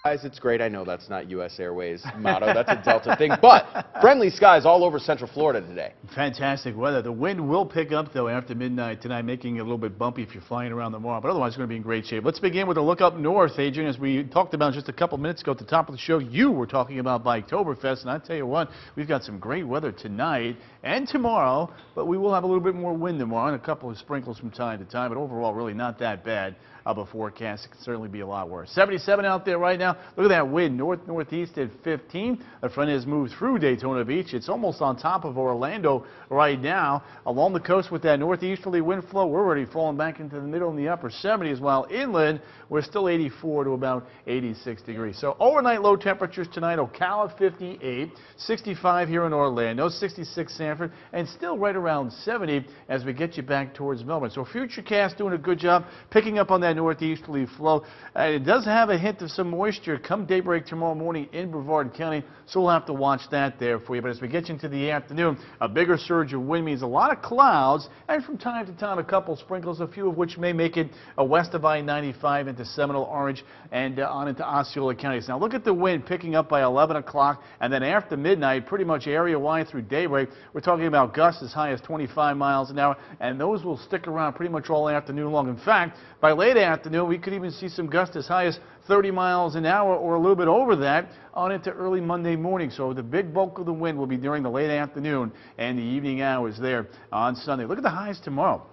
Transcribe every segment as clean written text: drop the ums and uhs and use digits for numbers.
Guys, it's great. I know that's not U.S. Airways motto. That's a Delta thing. But friendly skies all over Central Florida today. Fantastic weather. The wind will pick up, though, after midnight tonight, making it a little bit bumpy if you're flying around tomorrow. But otherwise, it's going to be in great shape. Let's begin with a look up north, Adrian. As we talked about just a couple minutes ago at the top of the show, you were talking about Biketoberfest. And I tell you what, we've got some great weather tonight and tomorrow. But we will have a little bit more wind tomorrow and a couple of sprinkles from time to time. But overall, really not that bad of a forecast. It can certainly be a lot worse. 77 out there right now. Look at that wind, north-northeast at 15. The front has moved through Daytona Beach. It's almost on top of Orlando right now. Along the coast with that northeasterly wind flow, we're already falling back into the middle and the upper 70s, while inland, we're still 84 to about 86 degrees. So overnight low temperatures tonight, Ocala 58, 65 here in Orlando, 66 Sanford, and still right around 70 as we get you back towards Melbourne. So Futurecast doing a good job picking up on that northeasterly flow. It does have a hint of some moisture come daybreak tomorrow morning in Brevard County, so we'll have to watch that there for you. But as we get into the afternoon, a bigger surge of wind means a lot of clouds, and from time to time a couple sprinkles, a few of which may make it west of I-95 into Seminole, Orange, and on into Osceola counties. Now look at the wind picking up by 11 o'clock, and then after midnight, pretty much area-wide through daybreak, we're talking about gusts as high as 25 miles an hour, and those will stick around pretty much all afternoon long. In fact, by late afternoon, we could even see some gusts as high as 30 miles an hour or a little bit over that on into early Monday morning. So the big bulk of the wind will be during the late afternoon and the evening hours there on Sunday. Look at the highs tomorrow.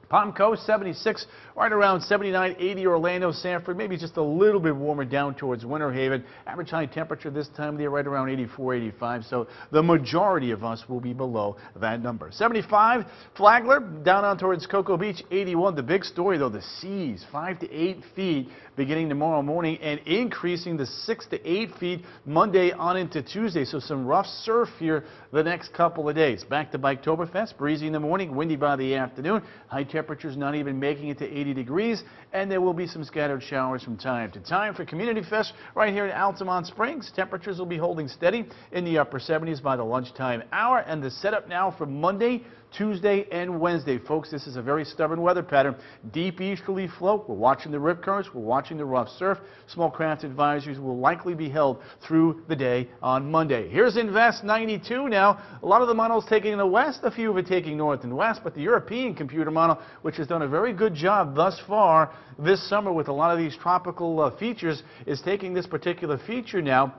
Palm Coast, 76, right around 79, 80 Orlando, Sanford, maybe just a little bit warmer down towards Winter Haven. Average high temperature this time of the year right around 84, 85, so the majority of us will be below that number. 75, Flagler, down on towards Cocoa Beach, 81. The big story, though, the seas, 5 to 8 feet beginning tomorrow morning and increasing to 6 to 8 feet Monday on into Tuesday, so some rough surf here the next couple of days. Back to Biketoberfest, breezy in the morning, windy by the afternoon, high temperatures not even making it to 80 degrees, and there will be some scattered showers from time to time. For Community Fest right here in Altamont Springs, temperatures will be holding steady in the upper 70s by the lunchtime hour, and the setup now for Monday, Tuesday, and Wednesday. Folks, this is a very stubborn weather pattern. Deep easterly flow. We're watching the rip currents. We're watching the rough surf. Small craft advisories will likely be held through the day on Monday. Here's Invest 92 now. A lot of the models taking the west, a few of it taking north and west, but the European computer model, which has done a very good job thus far this summer with a lot of these tropical features, is taking this particular feature now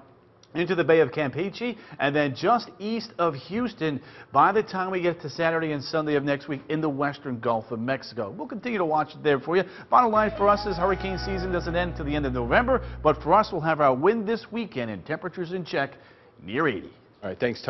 into the Bay of Campeche, and then just east of Houston by the time we get to Saturday and Sunday of next week in the western Gulf of Mexico. We'll continue to watch it there for you. Bottom line for us is hurricane season doesn't end until the end of November, but for us, we'll have our wind this weekend and temperatures in check near 80. All right, thanks, Tony.